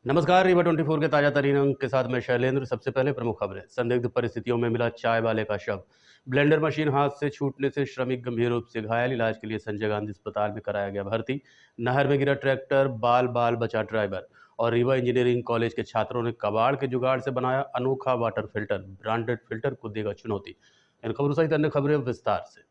नमस्कार, रीवा 24 के ताजा तरीन अंक के साथ मैं शैलेंद्र। सबसे पहले प्रमुख खबरें। संदिग्ध परिस्थितियों में मिला चाय वाले का शव। ब्लेंडर मशीन हाथ से छूटने से श्रमिक गंभीर रूप से घायल। इलाज के लिए संजय गांधी अस्पताल में कराया गया भर्ती। नहर में गिरा ट्रैक्टर, बाल बाल बचा ड्राइवर। और रीवा इंजीनियरिंग कॉलेज के छात्रों ने कबाड़ के जुगाड़ से बनाया अनोखा वाटर फिल्टर। ब्रांडेड फिल्टर को देगा चुनौती। इन खबरों सहित अन्य खबरें विस्तार से।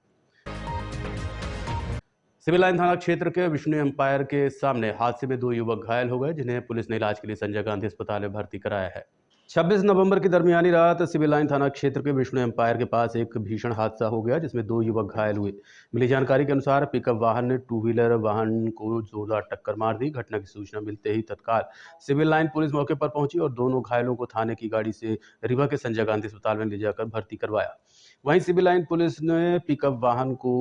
सिविल लाइन थाना क्षेत्र के विष्णु एम्पायर के सामने हादसे में 2 युवक घायल हो गए, जिन्हें पुलिस ने इलाज के लिए संजय गांधी अस्पताल में भर्ती कराया है। 26 नवंबर की दरमियानी रात सिविल लाइन थाना क्षेत्र के विष्णु एम्पायर के पास एक भीषण हादसा हो गया, जिसमें 2 युवक घायल हुए। मिली जानकारी के अनुसार पिकअप वाहन ने टू व्हीलर वाहन को जोरदार टक्कर मार दी। घटना की सूचना मिलते ही तत्काल सिविल लाइन पुलिस मौके पर पहुंची और दोनों घायलों को थाने की गाड़ी से रीवा के संजय गांधी अस्पताल में ले जाकर भर्ती करवाया। वहीं सिविल लाइन पुलिस ने पिकअप वाहन को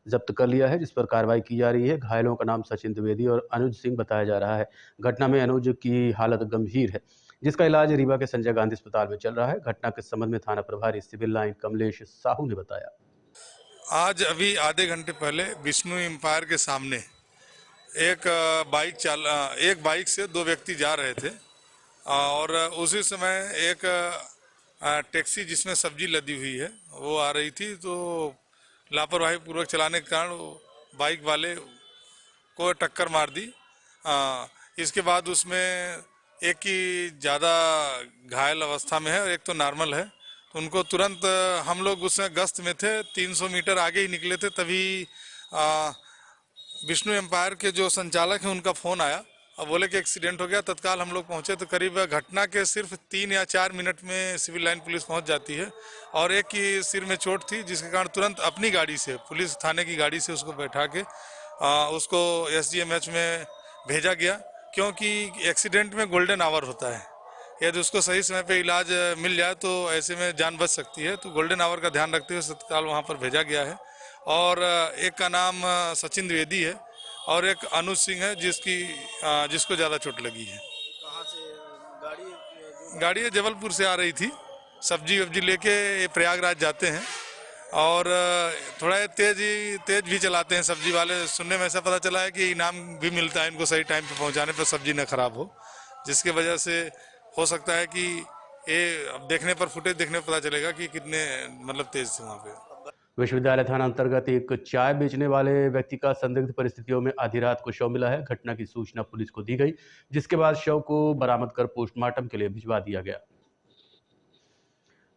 जब्त कर लिया है, जिस पर कार्रवाई की जा रही है। घायलों का नाम सचिन द्विवेदी और अनुज सिंह बताया जा रहा है। घटना में अनुज की हालत गंभीर है, जिसका इलाज रीवा के संजय गांधी अस्पताल में चल रहा है। घटना के संबंध में थाना प्रभारी सिविल लाइन कमलेश साहू ने बताया। आज अभी आधे घंटे पहले विष्णु एम्पायर के सामने एक एक बाइक से 2 व्यक्ति जा रहे थे और उसी समय एक टैक्सी जिसमें सब्जी लदी हुई है वो आ रही थी, तो लापरवाही पूर्वक चलाने के कारण वो बाइक वाले को टक्कर मार दी। इसके बाद उसमें एक की ज़्यादा घायल अवस्था में है और एक तो नॉर्मल है। तो उनको तुरंत हम लोग उसमें गश्त में थे, 300 मीटर आगे ही निकले थे, तभी विष्णु एम्पायर के जो संचालक हैं उनका फ़ोन आया और बोले कि एक्सीडेंट हो गया। तत्काल हम लोग पहुंचे तो करीब घटना के सिर्फ 3 या 4 मिनट में सिविल लाइन पुलिस पहुंच जाती है और एक की सिर में चोट थी, जिसके कारण तुरंत अपनी गाड़ी से, पुलिस थाने की गाड़ी से उसको बैठा के उसको SGMH में भेजा गया, क्योंकि एक्सीडेंट में गोल्डन आवर होता है। यदि उसको सही समय पे इलाज मिल जाए तो ऐसे में जान बच सकती है, तो गोल्डन आवर का ध्यान रखते हुए तत्काल वहाँ पर भेजा गया है। और एक का नाम सचिन द्विवेदी है और एक अनुज सिंह है जिसको ज़्यादा चोट लगी है। कहाँ से गाड़ी जबलपुर से आ रही थी, सब्जी वब्जी लेके ये प्रयागराज जाते हैं और थोड़ा तेज भी चलाते हैं सब्जी वाले। सुनने में ऐसा पता चला है कि इनाम भी मिलता है इनको सही टाइम पे पहुंचाने पर, सब्जी न खराब हो, जिसके वजह से हो सकता है कि ये अब देखने पर, फुटेज देखने पर पता चलेगा कि कितने मतलब तेज थे वहाँ पे। विश्वविद्यालय थाना अंतर्गत एक चाय बेचने वाले व्यक्ति का संदिग्ध परिस्थितियों में आधी रात को शव मिला है। घटना की सूचना पुलिस को दी गई, जिसके बाद शव को बरामद कर पोस्टमार्टम के लिए भिजवा दिया गया।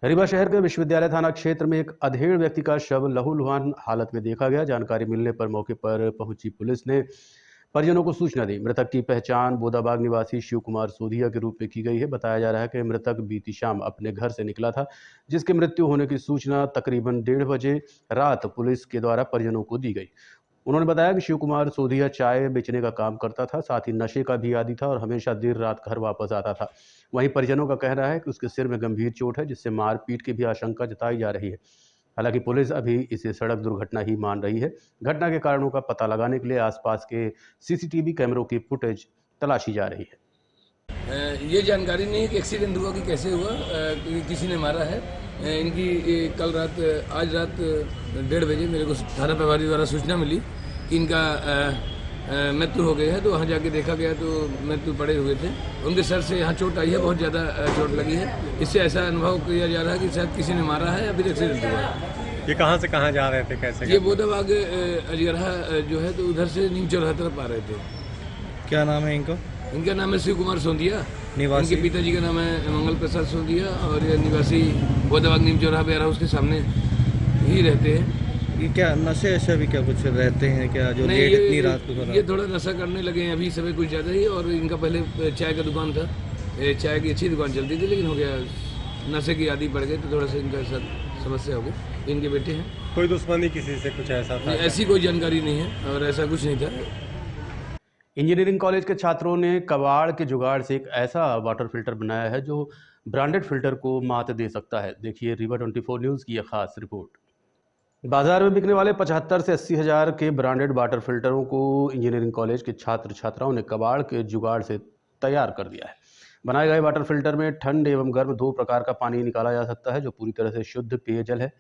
रीवा शहर के विश्वविद्यालय थाना क्षेत्र में एक अधेड़ व्यक्ति का शव लहूलुहान हालत में देखा गया। जानकारी मिलने पर मौके पर पहुंची पुलिस ने परिजनों को सूचना दी। मृतक की पहचान बोदाबाग निवासी शिव कुमार सोधिया के रूप में की गई है। बताया जा रहा है कि मृतक बीती शाम अपने घर से निकला था, जिसके मृत्यु होने की सूचना तकरीबन 1:30 बजे रात पुलिस के द्वारा परिजनों को दी गई। उन्होंने बताया कि शिव कुमार सोधिया चाय बेचने का काम करता था, साथ ही नशे का भी आदी था और हमेशा देर रात घर वापस आता था। वहीं परिजनों का कहना है कि उसके सिर में गंभीर चोट है, जिससे मारपीट की भी आशंका जताई जा रही है। हालांकि पुलिस अभी इसे सड़क दुर्घटना ही मान रही है। घटना के कारणों का पता लगाने के लिए आसपास के CCTV कैमरों की फुटेज तलाशी जा रही है। ये जानकारी नहीं है कि एक्सीडेंट हुआ कि कैसे हुआ, किसी ने मारा है। आज रात 1:30 बजे मेरे को थाना प्रभारी द्वारा सूचना मिली कि इनका मृत्यु हो गई है, तो वहाँ जाके देखा गया तो मृत्यु पड़े हुए थे। उनके सर से यहाँ चोट आई है, बहुत ज़्यादा चोट लगी है। इससे ऐसा अनुभव किया जा रहा है कि शायद किसी ने मारा है या फिर एक्सीडेंट हुआ है। ये कहाँ से कहाँ जा रहे थे, कैसे? ये बोदाबाग अजगरहा जो है, तो उधर से नीम चौराहा तरफ आ रहे थे। क्या नाम है इनको? इनका नाम है शिव कुमार सोंधिया, निवासी? इनके पिताजी का नाम है मंगल प्रसाद सोंधिया और ये निवासी बोदाबाग नीम चौराहा वेयर हाउस के सामने ही रहते हैं। ये क्या नशे ऐसे भी क्या कुछ रहते हैं क्या, जो नहीं, लेट इतनी रात को? ये थोड़ा नशा करने लगे हैं अभी समय कुछ ज़्यादा ही। और इनका पहले चाय का दुकान था, चाय की अच्छी दुकान चलती थी, लेकिन हो गया नशे की आदी पड़ गई तो थोड़ा सा इनका साथ समस्या हो गई। इनके बेटे हैं। कोई दुश्मनी किसी से कुछ ऐसा था? ऐसी कोई जानकारी नहीं है और ऐसा कुछ नहीं था। इंजीनियरिंग कॉलेज के छात्रों ने कबाड़ के जुगाड़ से एक ऐसा वाटर फिल्टर बनाया है जो ब्रांडेड फिल्टर को मात दे सकता है। देखिए रीवा 24 न्यूज़ की यह खास रिपोर्ट। बाजार में बिकने वाले 75 से 80 हज़ार के ब्रांडेड वाटर फिल्टरों को इंजीनियरिंग कॉलेज के छात्र छात्राओं ने कबाड़ के जुगाड़ से तैयार कर दिया है। बनाए गए वाटर फिल्टर में ठंड एवं गर्म 2 प्रकार का पानी निकाला जा सकता है, जो पूरी तरह से शुद्ध पेयजल है।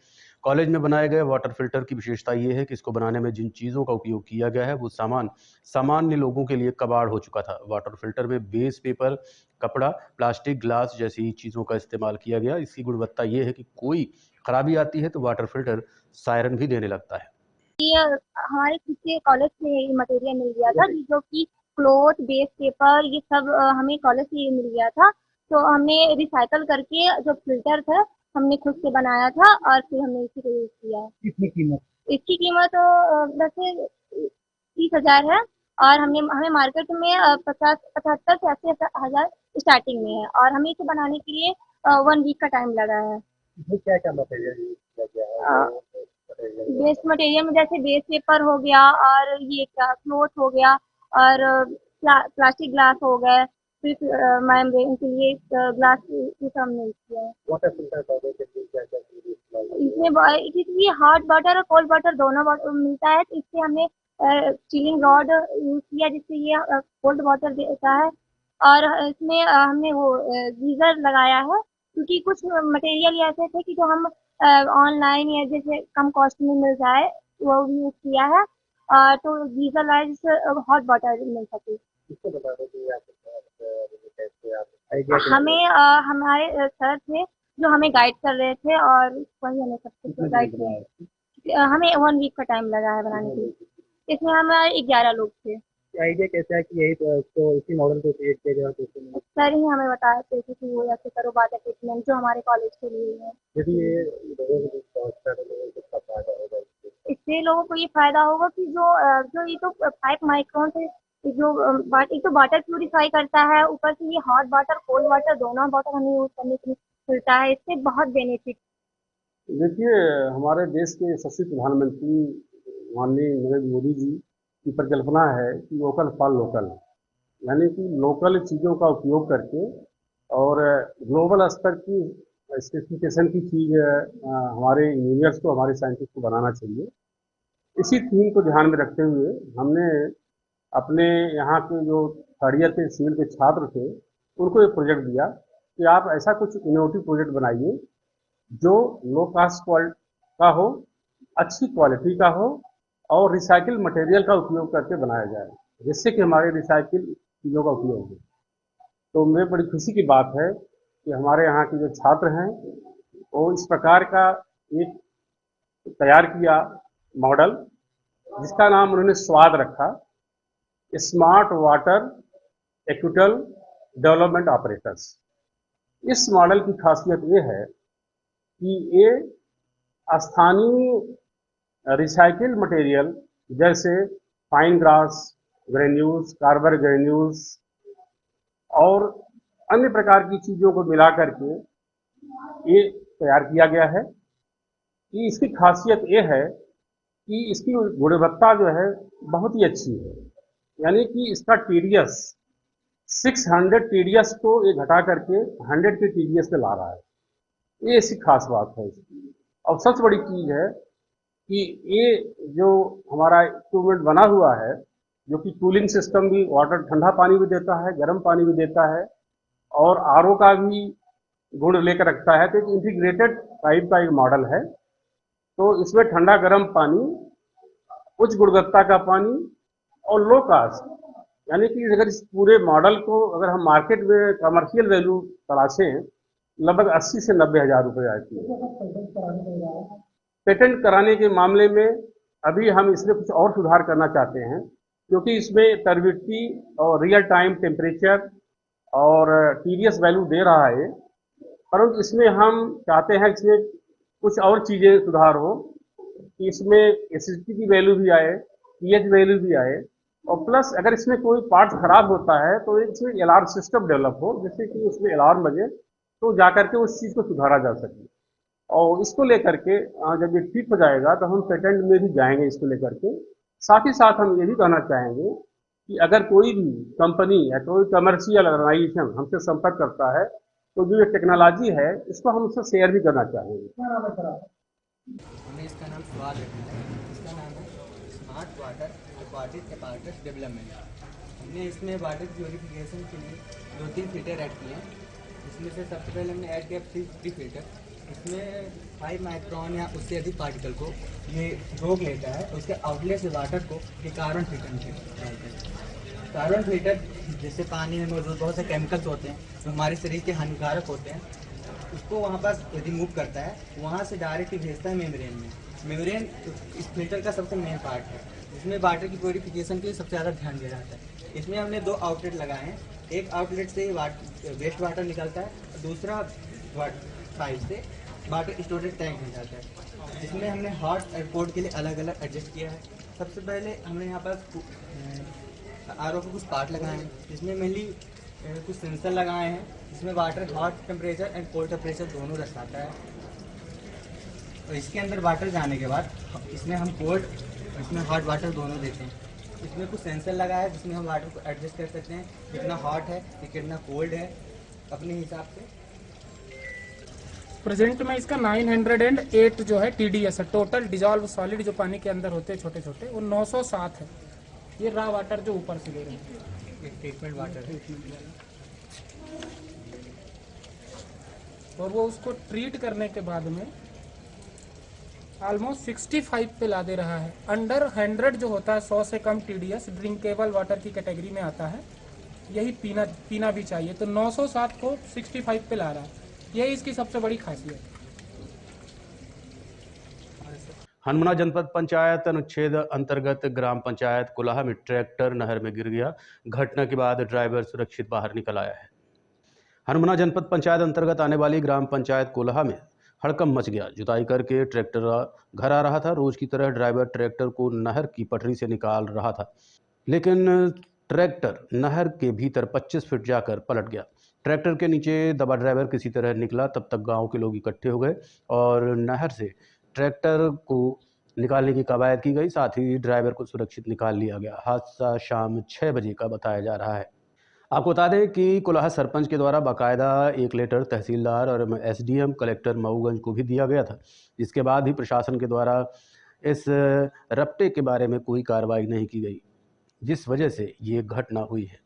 कॉलेज में बनाए गए वाटर फिल्टर की विशेषता ये है कि इसको बनाने में जिन चीज़ों का उपयोग किया गया है वो सामान्य लोगों के लिए कबाड़ हो चुका था। वाटर फिल्टर में बेस पेपर, कपड़ा, प्लास्टिक, ग्लास जैसी चीज़ों का इस्तेमाल किया गया। इसकी गुणवत्ता ये है कि कोई खराबी आती है तो वाटर फिल्टर सायरन भी देने लगता है। ये हमारे खुद के कॉलेज से ये मटेरियल मिल गया था, जो कि क्लॉथ, बेस पेपर, ये सब हमें कॉलेज से ये मिल गया था। तो हमने रिसाइकल करके जो फिल्टर था हमने खुद से बनाया था और फिर हमने इसी को यूज किया है। कितनी कीमत? इसकी कीमत वैसे 30,000 है और हमें मार्केट में 75 से 80,000 स्टार्टिंग में है और हमें इसे बनाने के लिए 1 वीक का टाइम लगा है। इसमें क्या क्या मटेरियल यूज किया गया है? वेस्ट मटेरियल में जैसे बेस पेपर हो गया और ये क्या क्लॉथ हो गया और प्लास्टिक ग्लास हो गए, फिर मेम्ब्रेन के लिए ग्लास की हमने यूज किया है। वाटर फिल्टर बनाने के लिए क्या क्या चीजें इस्तेमाल की? इसमें हॉट वाटर और कोल्ड वाटर दोनों मिलता है, तो इससे हमने चिलिंग रॉड यूज किया जिससे ये कोल्ड वाटर देता है और इसमें हमने वो गीजर लगाया है क्योंकि कुछ मटेरियल ऐसे थे कि जो हम ऑनलाइन या जैसे कम कॉस्ट में मिल जाए वो भी यूज किया है। तो गीजर लगाया जिससे हॉट वाटर मिल सके। इसको बनाने के लिए कैसे आप आइडिया हमें हमारे सर थे जो हमें गाइड कर रहे थे और वही हमें सब कुछ गाइड किया। हमें 1 वीक का टाइम लगा है बनाने के लिए। इसमें हमारे 11 लोग थे। आइडिया कैसा है कि यही तो इसी मॉडल को क्रिएट किया गया? तो सर ही हमें बताते थे कि वो ऐसे करो बाद ट्रीटमेंट जो हमारे कॉलेज के लिए है। यदि ये लोगों को पहुंचता है तो लोगों को कितना फायदा होगा? इससे लोगों को ये फायदा होगा कि जो ये तो 5 माइक्रोन से जो एक तो वाटर प्यूरिफाई करता है, ऊपर से ये हॉट वाटर कोल्ड वाटर दोनों वाटर हमें यूज करने के लिए मिलता है। इससे बहुत बेनिफिट। देखिए, हमारे देश के यशस्वी प्रधानमंत्री माननीय नरेंद्र मोदी जी की परिकल्पना है कि वोकल फॉर लोकल, यानी कि लोकल चीज़ों का उपयोग करके और ग्लोबल स्तर की स्पेसिफिकेशन की चीज़ हमारे इंजीनियर्स को, हमारे साइंटिस्ट को बनाना चाहिए। इसी थीम को ध्यान में रखते हुए हमने अपने यहाँ के जो थर्ड ईयर के सिविल के छात्र थे उनको एक प्रोजेक्ट दिया कि आप ऐसा कुछ इनोवेटिव प्रोजेक्ट बनाइए जो लो कास्ट का हो, अच्छी क्वालिटी का हो और रिसाइकिल मटेरियल का उपयोग करके बनाया जाए, जिससे कि हमारे रिसाइकिल चीज़ों का उपयोग हो। तो मेरे बड़ी खुशी की बात है कि हमारे यहाँ के जो छात्र हैं वो इस प्रकार का एक तैयार किया मॉडल, जिसका नाम उन्होंने स्वाद रखा, smart water acquittal development operators. इस मॉडल की खासियत ये है कि ये स्थानीय रिसाइकिल मटेरियल जैसे fine grass granules, carver granules और अन्य प्रकार की चीज़ों को मिला करके ये तैयार किया गया है। कि इसकी खासियत ये है कि इसकी गुणवत्ता जो है बहुत ही अच्छी है, यानी कि इसका TDS 600 TDS को ये घटा करके 100 के TDS पे ला रहा है। ये ऐसी खास बात है इसकी। और सबसे बड़ी चीज़ है कि ये जो हमारा इक्विपमेंट बना हुआ है, जो कि कूलिंग सिस्टम भी, वाटर ठंडा पानी भी देता है, गर्म पानी भी देता है और RO का भी गुण लेकर रखता है। तो एक इंटीग्रेटेड टाइप का एक मॉडल है। तो इसमें ठंडा गर्म पानी, उच्च गुणवत्ता का पानी और लो कास्ट, यानी कि अगर इस पूरे मॉडल को अगर हम मार्केट में कमर्शियल वैल्यू तलाशें लगभग 80 से 90 हज़ार रुपये आती है। पेटेंट कराने के मामले में अभी हम इसमें कुछ और सुधार करना चाहते हैं, क्योंकि इसमें टर्बिडिटी और रियल टाइम टेम्परेचर और TDS वैल्यू दे रहा है, परंतु इसमें हम चाहते हैं कि इसमें कुछ और चीज़ें सुधार हो कि इसमें एसिडिटी की वैल्यू भी आए, pH वैल्यू भी आए और प्लस अगर इसमें कोई पार्ट खराब होता है तो इसमें अलार्म सिस्टम डेवलप हो, जिससे कि उसमें अलार्म बजे तो जाकर के उस चीज़ को सुधारा जा सके। और इसको लेकर के जब ये ठीक हो जाएगा तो हम पेटेंट में भी जाएंगे इसको लेकर के। साथ ही साथ हम ये भी कहना चाहेंगे कि अगर कोई भी कंपनी या कोई कमर्शियल ऑर्गेनाइजेशन हमसे संपर्क करता है तो जो ये टेक्नोलॉजी है इसको हम उससे शेयर भी करना चाहेंगे। हमें इसका नाम स्वाद रखना है। इसका नाम है smart water aquatic apparatus development. हमने इसमें वाटर प्योरीफिकेशन के लिए 2-3 फिल्टर ऐड किए हैं। इसमें से सबसे पहले हमने ऐड किया 3 फिल्टर। इसमें 5 माइक्रोन या उससे अधिक पार्टिकल को ये रोक लेता है। उसके आउटलेट से वाटर को ये कार्बन फिल्टर में डालते हैं। कार्बन फिल्टर जैसे पानी में मौजूद बहुत से केमिकल्स होते हैं जो हमारे शरीर के हानिकारक होते हैं, उसको वहाँ पर रिमूव करता है, वहाँ से डायरेक्ट भेजता है मेम्ब्रेन में। मेम्ब्रेन इस फिल्टर का सबसे मेन पार्ट है, जिसमें वाटर की प्योरीफिकेशन के लिए सबसे ज़्यादा ध्यान दिया जाता है। इसमें हमने 2 आउटलेट लगाए हैं। एक आउटलेट से वेस्ट वाटर निकलता है और दूसरा पाइप से वाटर स्टोरेज टैंक में जाता है, जिसमें हमने हॉट और कोल्ड के लिए अलग अलग एडजस्ट किया है। सबसे पहले हमने यहाँ पर आरओ के कुछ पार्ट लगाए हैं, जिसमें मेनली कुछ सेंसर लगाए हैं, जिसमें water hot temperature and cold temperature दोनों दर्शाता है। और इसके अंदर वाटर जाने के बाद इसमें हम कोल्ड और इसमें हॉट वाटर दोनों देते हैं। इसमें कुछ सेंसर लगा है जिसमें हम वाटर को एडजस्ट कर सकते हैं, कितना हॉट है या कितना कोल्ड है अपने हिसाब से। प्रेजेंट में इसका 908 जो है TDS है, टोटल डिजॉल्व सॉलिड जो पानी के अंदर होते हैं छोटे छोटे, वो 907 है। ये रॉ वाटर जो ऊपर से ले रहे हैं, ये ट्रीटमेंट वाटर है। और वो उसको ट्रीट करने के बाद में ऑलमोस्ट 65 पे ला दे रहा है। अंडर 100 जो होता है 100 से कम TDS ड्रिंकेबल वाटर की कैटेगरी में आता है, यही पीना भी चाहिए। तो 907 को 65 पे ला रहा है, यही इसकी सबसे बड़ी खासियत। हनुमाना जनपद पंचायत अनुच्छेद अंतर्गत ग्राम पंचायत कुलाहा में ट्रैक्टर नहर में गिर गया। घटना के बाद ड्राइवर सुरक्षित बाहर निकल आया है। हनुमाना जनपद पंचायत अंतर्गत आने वाली ग्राम पंचायत कुलाहा में हड़कंप मच गया। जुताई करके ट्रैक्टर घर आ रहा था। रोज की तरह ड्राइवर ट्रैक्टर को नहर की पटरी से निकाल रहा था, लेकिन ट्रैक्टर नहर के भीतर 25 फीट जाकर पलट गया। ट्रैक्टर के नीचे दबा ड्राइवर किसी तरह निकला। तब तक गांव के लोग इकट्ठे हो गए और नहर से ट्रैक्टर को निकालने की कवायद की गई। साथ ही ड्राइवर को सुरक्षित निकाल लिया गया। हादसा शाम 6 बजे का बताया जा रहा है। आपको बता दें कि कुलाहा सरपंच के द्वारा बाकायदा एक लेटर तहसीलदार और SDM कलेक्टर मऊगंज को भी दिया गया था, जिसके बाद भी प्रशासन के द्वारा इस रपटे के बारे में कोई कार्रवाई नहीं की गई, जिस वजह से ये घटना हुई है।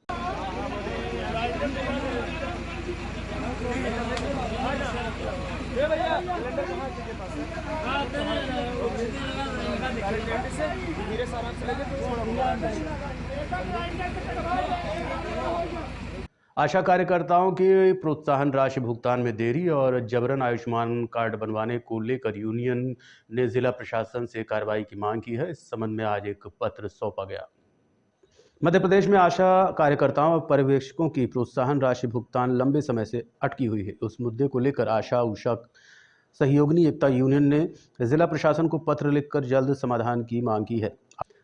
आशा कार्यकर्ताओं की प्रोत्साहन राशि भुगतान में देरी और जबरन आयुष्मान कार्ड बनवाने को लेकर यूनियन ने जिला प्रशासन से कार्रवाई की मांग की है। इस संबंध में आज एक पत्र सौंपा गया। मध्य प्रदेश में आशा कार्यकर्ताओं और पर्यवेक्षकों की प्रोत्साहन राशि भुगतान लंबे समय से अटकी हुई है। उस मुद्दे को लेकर आशा उषा सहयोगिनी एकता यूनियन ने जिला प्रशासन को पत्र लिखकर जल्द समाधान की मांग की है।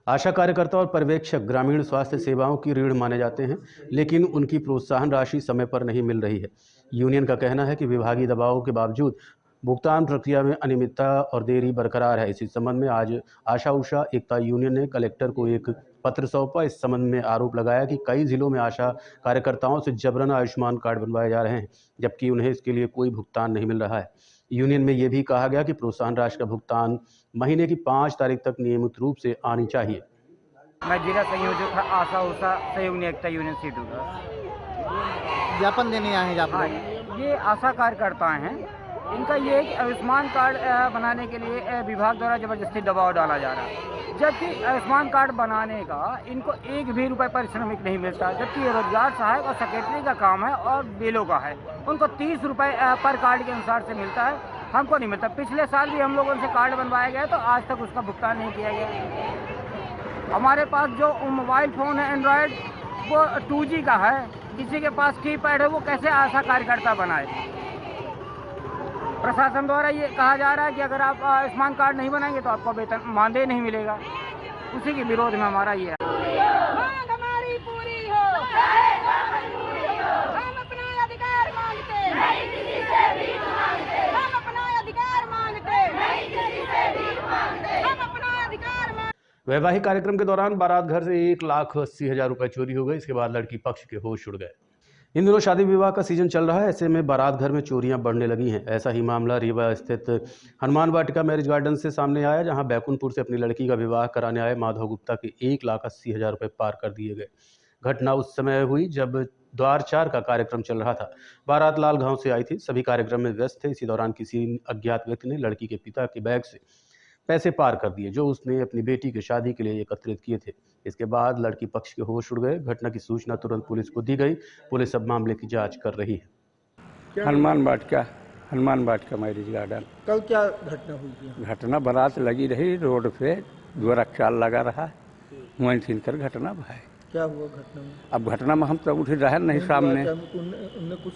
आशा कार्यकर्ता और पर्यवेक्षक ग्रामीण स्वास्थ्य सेवाओं की रीढ़ माने जाते हैं, लेकिन उनकी प्रोत्साहन राशि समय पर नहीं मिल रही है। यूनियन का कहना है कि विभागीय दबाव के बावजूद भुगतान प्रक्रिया में अनियमितता और देरी बरकरार है। इसी संबंध में आज आशा उषा एकता यूनियन ने कलेक्टर को एक पत्र सौंपा। इस संबंध में आरोप लगाया कि कई जिलों में आशा कार्यकर्ताओं से जबरन आयुष्मान कार्ड बनवाए जा रहे हैं, जबकि उन्हें इसके लिए कोई भुगतान नहीं मिल रहा है। यूनियन में यह भी कहा गया कि प्रोत्साहन राशि का भुगतान महीने की 5 तारीख तक नियमित रूप से आनी चाहिए। मैं जिला संयोजक था आशा उषा सहयोगिनी एकता यूनियन सीधू का। ज्ञापन देने आए हैं आप? हाँ, ये आशा कार्यकर्ता हैं। इनका ये है कि आयुष्मान कार्ड बनाने के लिए विभाग द्वारा जबरदस्ती दबाव डाला जा रहा है, जबकि आयुष्मान कार्ड बनाने का इनको 1 भी रुपये पारिश्रमिक नहीं मिलता, जबकि ये रोजगार सहायक और सेक्रेटरी का काम है और बेलों का है। उनको 30 रुपये पर कार्ड के अनुसार से मिलता है, हमको नहीं मिलता। पिछले साल भी हम लोगों से कार्ड बनवाया गया तो आज तक उसका भुगतान नहीं किया गया। हमारे पास जो मोबाइल फ़ोन है एंड्रॉयड, वो 2G का है। किसी के पास कीपैड है, वो कैसे आशा कार्यकर्ता बनाए? प्रशासन द्वारा ये कहा जा रहा है कि अगर आप आयुष्मान कार्ड नहीं बनाएंगे तो आपको वेतन मानदेय नहीं मिलेगा। उसी के विरोध में हमारा ये है। मांग हमारी पूरी हो, हम अपना अधिकार मांगते, हम अपना अधिकार मांगते, हम अपना अधिकार मांगते। वैवाहिक कार्यक्रम के दौरान बारात घर से 1,80,000 रुपए चोरी हो गए। इसके बाद लड़की पक्ष के होश उड़ गए। इन दिनों शादी विवाह का सीजन चल रहा है, ऐसे में बारात घर में चोरियां बढ़ने लगी हैं। ऐसा ही मामला रीवा स्थित हनुमान वाटिका मैरिज गार्डन से सामने आया, जहां बैकुंठपुर से अपनी लड़की का विवाह कराने आए माधव गुप्ता के 1,80,000 रुपए पार कर दिए गए। घटना उस समय हुई जब द्वार 4 का कार्यक्रम चल रहा था। बारात लाल गांव से आई थी। सभी कार्यक्रम में व्यस्त थे। इसी दौरान किसी अज्ञात व्यक्ति ने लड़की के पिता के बैग से पैसे पार कर दिए, जो उसने अपनी बेटी की शादी के लिए एकत्रित किए थे। इसके बाद लड़की पक्ष के होश उड़ गए। घटना की सूचना तुरंत पुलिस को दी गई। पुलिस अब मामले की जांच कर रही है। हनुमान वाटिका मैरिज गार्डन। कल क्या घटना हुई थी? घटना बारात लगी रही रोड पे, द्वारा चाल लगा रहा, वहीं छिनकर घटना भाई। क्या हुआ घटना में? अब घटना में हम तो उठ रहे नहीं सामने। उनने कुछ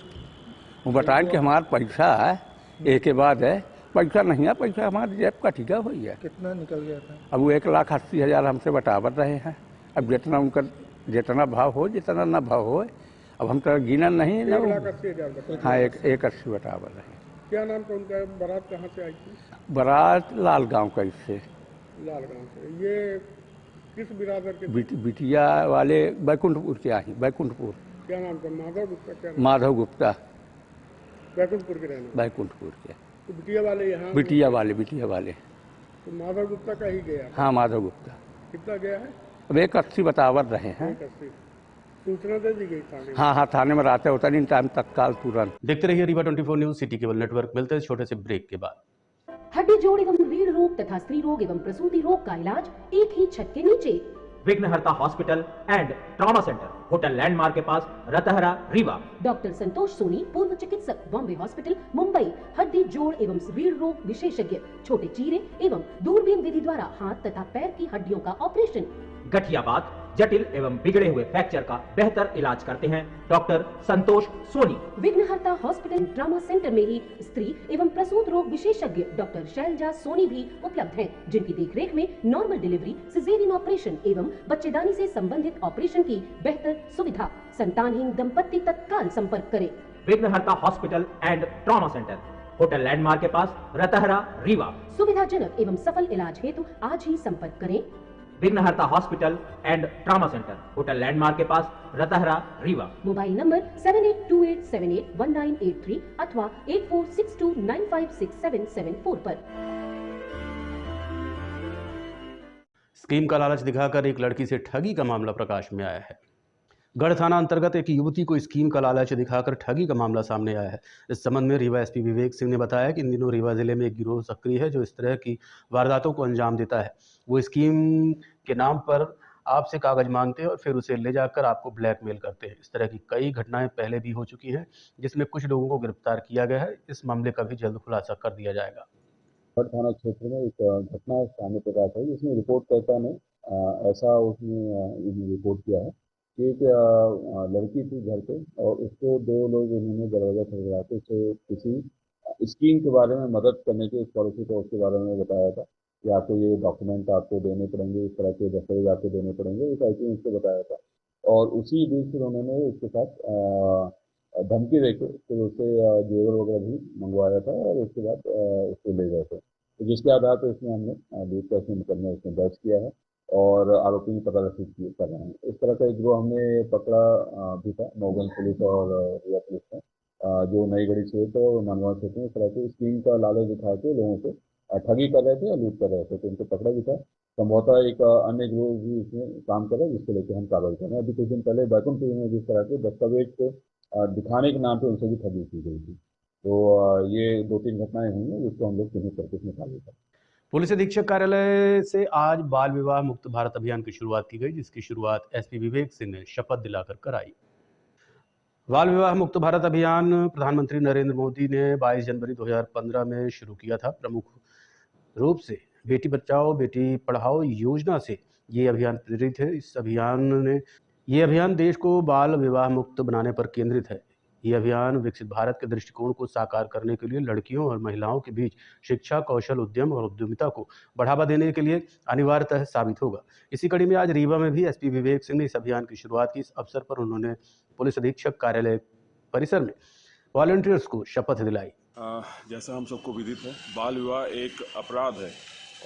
वो बताएं कि हमारा पैसा है, एक के बाद है पैसा नहीं है, पैसा हमारे जेब का ठीका हुई है। कितना निकल गया था? अब वो 1,80,000 हमसे बटावर रहे हैं। अब जितना उनका जितना भाव हो, जितना ना भाव हो, अब हम तो गिना नहीं ना। 1,80,000। हाँ, 1,80,000 बटावर रहे। क्या नाम था उनका? बारात कहाँ से आई थी? बारात लाल गांव का इससे। लाल गांव से। ये किस बिरादर के? बिटिया वाले बैकुंठपुर के आए। बैकुंठपुर। क्या नाम था? माधव गुप्ता। क्या नाम? माधव गुप्ता। बैकुंठपुर के रहने? बैकुंठपुर के। तो बिटिया वाले यहाँ? बिटिया वाले। तो माधव गुप्ता का ही गया? हाँ, माधव गुप्ता। कितना गया है? अब 1,80,000 बटावर रहे हैं। 1,80,000। सूचना दे दी गई थाने? हाँ, थाने में रहते होता नहीं टाइम तत्काल तुरंत। देखते रहिए Rewa 24 news, city cable network. मिलते हैं छोटे से ब्रेक के बाद। हड्डी जोड़ एवं रीढ़ रोग तथा स्त्री रोग एवं प्रसूति रोग का इलाज एक ही छत के नीचे। विघ्नहर्ता hospital and trauma centre, hotel landmark के पास, रतहरा, रीवा। डॉक्टर संतोष सोनी, पूर्व चिकित्सक, बॉम्बे हॉस्पिटल, मुंबई। हड्डी जोड़ एवं रीढ़ रोग विशेषज्ञ, छोटे चीरे एवं दूरबीन विधि द्वारा हाथ तथा पैर की हड्डियों का ऑपरेशन। गठियाबात, जटिल एवं बिगड़े हुए फ्रैक्चर का बेहतर इलाज करते हैं डॉक्टर संतोष सोनी। विघ्नहर्ता हॉस्पिटल ट्रॉमा सेंटर में ही स्त्री एवं प्रसूत रोग विशेषज्ञ डॉक्टर शैलजा सोनी भी उपलब्ध हैं, जिनकी देखरेख में नॉर्मल डिलीवरी, सिजेरियन ऑपरेशन एवं बच्चेदानी से संबंधित ऑपरेशन की बेहतर सुविधा। संतानहीन दंपत्ति तत्काल संपर्क करें। विघ्नहर्ता hospital and trauma centre, hotel landmark के पास, रतहरा, रीवा। सुविधाजनक एवं सफल इलाज हेतु आज ही संपर्क करें। विघ्नहर्ता hospital and trauma centre, hotel landmark के पास, रतहरा, रीवा। मोबाइल नंबर 7828781983 अथवा 8462956774 पर। स्कीम का लालच दिखाकर एक लड़की से ठगी का मामला प्रकाश में आया है। गढ़ थाना अंतर्गत एक युवती को स्कीम का लालच दिखाकर ठगी का मामला सामने आया है। इस संबंध में रीवा एसपी विवेक सिंह ने बताया कि इन दिनों रीवा जिले में एक गिरोह सक्रिय है जो इस तरह की वारदातों को अंजाम देता है। वो स्कीम के नाम पर आपसे कागज मांगते हैं और फिर उसे ले जाकर आपको ब्लैकमेल करते हैं। इस तरह की कई घटनाएं पहले भी हो चुकी हैं, जिसमें कुछ लोगों को गिरफ्तार किया गया है। इस मामले का भी जल्द खुलासा कर दिया जाएगा। गढ़ थाना क्षेत्र में एक घटना सामने प्रकाश है, जिसमें रिपोर्टकर्ता ने ऐसा उसने रिपोर्ट किया है कि एक लड़की थी घर पे और उसको दो लोग उन्होंने दरवाजा खटखटाते उसे किसी स्कीम के बारे में मदद करने के, इस पॉलिसी को उसके बारे में बताया था कि आपको ये डॉक्यूमेंट आपको देने पड़ेंगे, इस तरह के दस्तावेज आपको देने पड़ेंगे, इस ऐसे उसको बताया था। और उसी बीच फिर उन्होंने उसके साथ धमकी देके फिर उससे जेवर वगैरह भी मंगवाया था और उसके बाद उसको ले गए थे। तो जिसके आधार पर इसमें हमने लूटपाट में मुकदमा इसमें दर्ज किया है और आरोपी की पतादस्ती कर रहे हैं। इस तरह का एक गिरोह हमने पकड़ा भी था नौगंज पुलिस और रीवा पुलिस ने, जो नई गढ़ी क्षेत्र और मनवा क्षेत्र में इस तरह के स्कीम का लालच दिखा के लोगों से ठगी कर रहे थे या लूट कर रहे थे। तो उनको पकड़ा भी था। संभवतः एक अन्य गिरोह भी इसमें काम कर रहा है, जिसको लेकर हम कार्रवाई कर रहे हैं। अभी कुछ दिन पहले बैकुंठपुर में जिस तरह के दस्तावेज को दिखाने के नाम पे उनसे भी ठगी की गई थी। तो ये 2-3 घटनाएं हुई हैं, जिसको हम लोग चिन्हित करके इसमें कार्रवाई कर रहे हैं। पुलिस अधीक्षक कार्यालय से आज बाल विवाह मुक्त भारत अभियान की शुरुआत की गई, जिसकी शुरुआत एसपी विवेक सिंह ने शपथ दिलाकर कराई। बाल विवाह मुक्त भारत अभियान प्रधानमंत्री नरेंद्र मोदी ने 22 जनवरी 2015 में शुरू किया था। प्रमुख रूप से बेटी बचाओ बेटी पढ़ाओ योजना से ये अभियान प्रेरित है। ये अभियान देश को बाल विवाह मुक्त बनाने पर केंद्रित है। ये अभियान विकसित भारत के दृष्टिकोण को साकार करने के लिए लड़कियों और महिलाओं के बीच शिक्षा, कौशल, उद्यम और उद्यमिता को बढ़ावा देने के लिए अनिवार्यतः साबित होगा। इसी कड़ी में आज रीवा में भी एसपी विवेक सिंह ने इस अभियान की शुरुआत की। इस अवसर पर उन्होंने पुलिस अधीक्षक कार्यालय परिसर में वॉलंटियर्स को शपथ दिलाई। जैसा हम सबको विदित है, बाल विवाह एक अपराध है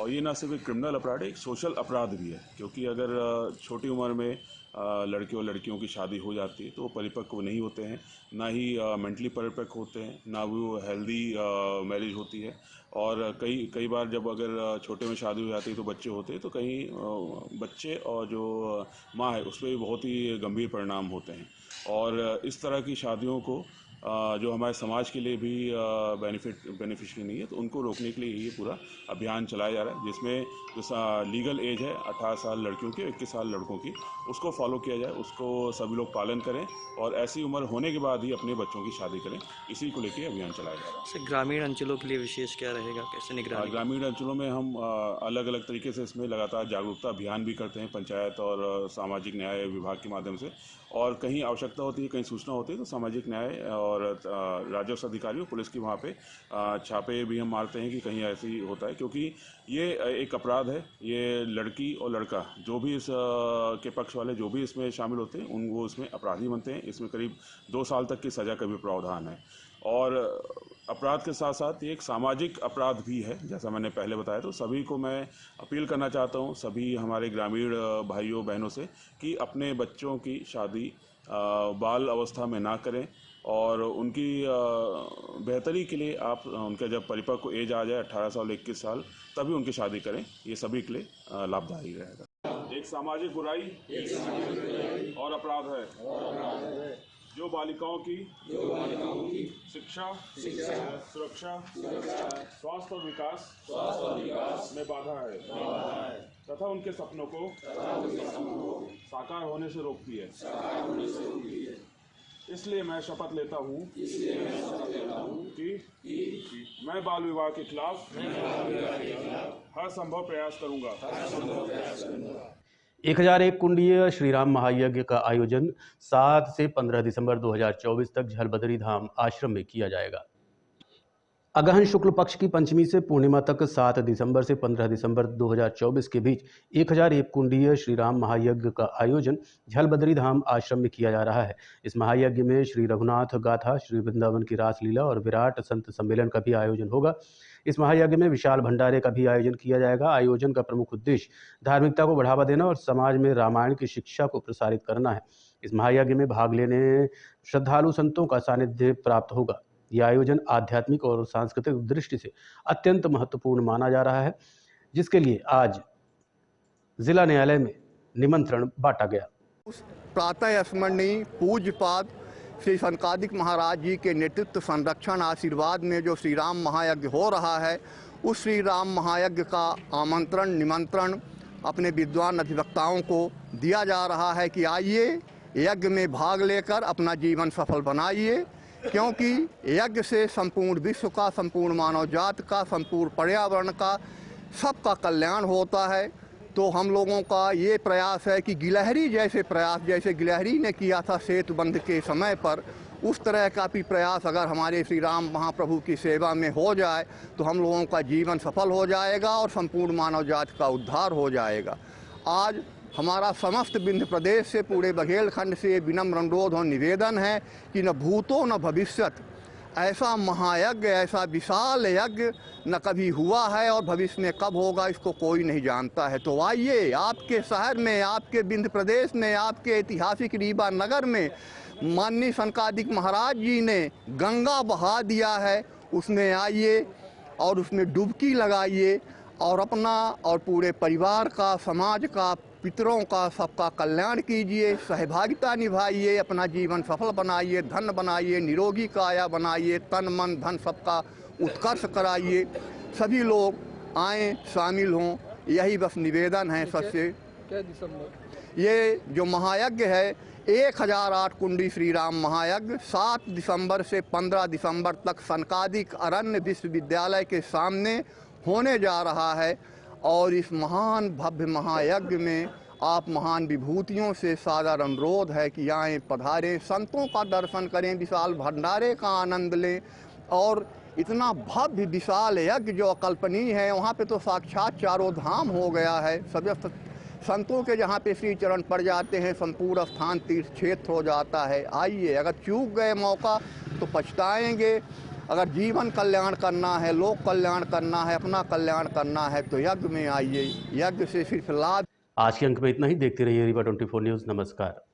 और ये ना सिर्फ एक क्रिमिनल अपराध है, एक सोशल अपराध भी है, क्योंकि अगर छोटी उम्र में लड़के और लड़कियों की शादी हो जाती है तो वो परिपक्व नहीं होते हैं, ना ही मेंटली परिपक्व होते हैं, ना वो हेल्दी मैरिज होती है। और कई बार जब अगर छोटे में शादी हो जाती है तो बच्चे होते हैं, तो कहीं बच्चे और जो माँ है उस पर भी बहुत ही गंभीर परिणाम होते हैं। और इस तरह की शादियों को जो हमारे समाज के लिए भी बेनिफिशियल नहीं है, तो उनको रोकने के लिए ये पूरा अभियान चलाया जा रहा है, जिसमें जो लीगल एज है 18 साल लड़कियों की, 21 साल लड़कों की, उसको फॉलो किया जाए, उसको सभी लोग पालन करें और ऐसी उम्र होने के बाद ही अपने बच्चों की शादी करें। इसी को लेकर अभियान चलाया जा रहा है। ग्रामीण अंचलों के लिए विशेष क्या रहेगा, कैसे निगरानी? ग्रामीण अंचलों में हम अलग अलग तरीके से इसमें लगातार जागरूकता अभियान भी करते हैं, पंचायत और सामाजिक न्याय विभाग के माध्यम से। और कहीं आवश्यकता होती है, कहीं सूचना होती है, तो सामाजिक न्याय और राजस्व अधिकारी और पुलिस की वहाँ पे छापे भी हम मारते हैं कि कहीं ऐसी होता है, क्योंकि ये एक अपराध है। ये लड़की और लड़का जो भी इस के पक्ष वाले जो भी इसमें शामिल होते हैं वो इसमें अपराधी बनते हैं। इसमें करीब 2 साल तक की सज़ा का भी प्रावधान है। और अपराध के साथ साथ ये एक सामाजिक अपराध भी है, जैसा मैंने पहले बताया। तो सभी को मैं अपील करना चाहता हूँ, सभी हमारे ग्रामीण भाइयों बहनों से, कि अपने बच्चों की शादी बाल अवस्था में ना करें और उनकी बेहतरी के लिए आप उनका जब परिपक्व एज आ जाए 18 साल 21 साल तभी उनकी शादी करें। ये सभी के लिए लाभदायी रहेगा। एक सामाजिक बुराई और अपराध है जो बालिकाओं की शिक्षा, सुरक्षा, स्वास्थ्य और विकास में बाधा है तथा उनके सपनों को साकार होने से रोकती है। इसलिए मैं शपथ लेता हूँ कि मैं बाल विवाह के खिलाफ हर संभव प्रयास करूँगा। 1001 कुंडीय श्री राम महायज्ञ का आयोजन 7 से 15 दिसंबर 2024 तक झलबदरी धाम आश्रम में किया जाएगा। अगहन शुक्ल पक्ष की पंचमी से पूर्णिमा तक 7 दिसंबर से 15 दिसंबर 2024 के बीच 1001 कुंडीय श्री राम महायज्ञ का आयोजन झलबदरी धाम आश्रम में किया जा रहा है। इस महायज्ञ में श्री रघुनाथ गाथा, श्री वृंदावन की रासलीला और विराट संत सम्मेलन का भी आयोजन होगा। इस महायज्ञ में विशाल भंडारे का भी आयोजन किया जाएगा। आयोजन का प्रमुख उद्देश्य धार्मिकता को बढ़ावा देना और समाज में रामायण की शिक्षा को प्रसारित करना है। इस महायज्ञ में भाग लेने श्रद्धालु संतों का सानिध्य प्राप्त होगा। यह आयोजन आध्यात्मिक और सांस्कृतिक दृष्टि से अत्यंत महत्वपूर्ण माना जा रहा है, जिसके लिए आज जिला न्यायालय में निमंत्रण बांटा गया। प्रातः स्मरणीय पूज्यपाद श्री सनकादिक महाराज जी के नेतृत्व, संरक्षण, आशीर्वाद में जो श्री राम महायज्ञ हो रहा है, उस श्री राम महायज्ञ का आमंत्रण, निमंत्रण अपने विद्वान अधिवक्ताओं को दिया जा रहा है कि आइए यज्ञ में भाग लेकर अपना जीवन सफल बनाइए, क्योंकि यज्ञ से संपूर्ण विश्व का, संपूर्ण मानव जात का, संपूर्ण पर्यावरण का, सबका कल्याण होता है। तो हम लोगों का ये प्रयास है कि गिलहरी जैसे प्रयास, जैसे गिलहरी ने किया था सेतुबंध के समय पर, उस तरह का भी प्रयास अगर हमारे श्री राम महाप्रभु की सेवा में हो जाए तो हम लोगों का जीवन सफल हो जाएगा और संपूर्ण मानव जाति का उद्धार हो जाएगा। आज हमारा समस्त विंध्य प्रदेश से, पूरे बघेलखंड से विनम्र अनुरोध और निवेदन है कि न भूतो न भविष्यत ऐसा महायज्ञ, ऐसा विशाल यज्ञ न कभी हुआ है और भविष्य में कब होगा इसको कोई नहीं जानता है। तो आइए, आपके शहर में, आपके विंध्य प्रदेश में, आपके ऐतिहासिक रीवा नगर में माननीय सनकादिक महाराज जी ने गंगा बहा दिया है, उसमें आइए और उसमें डुबकी लगाइए और अपना और पूरे परिवार का, समाज का, पितरों का, सबका कल्याण कीजिए, सहभागिता निभाइए, अपना जीवन सफल बनाइए, धन बनाइए, निरोगी काया बनाइए, तन मन धन सबका उत्कर्ष कराइए। सभी लोग आएँ, शामिल हों, यही बस निवेदन है सबसे। ये जो महायज्ञ है 1008 कुंडी श्री राम महायज्ञ 7 दिसंबर से 15 दिसंबर तक सनकादिक अरण्य विश्वविद्यालय के सामने होने जा रहा है। और इस महान भव्य महायज्ञ में आप महान विभूतियों से सादर अनुरोध है कि आएँ, पधारें, संतों का दर्शन करें, विशाल भंडारे का आनंद लें। और इतना भव्य विशाल यज्ञ जो अकल्पनीय है, वहाँ पे तो साक्षात चारों धाम हो गया है। सभी संतों के जहाँ पे श्री चरण पड़ जाते हैं, संपूर्ण स्थान तीर्थ क्षेत्र हो जाता है। आइए, अगर चूक गए मौका तो पछताएंगे। अगर जीवन कल्याण करना है, लोक कल्याण करना है, अपना कल्याण करना है तो यज्ञ में आइए। यज्ञ से सिर्फ लाभ। आज के अंक में इतना ही। देखते रहिए रीवा 24 न्यूज़। नमस्कार।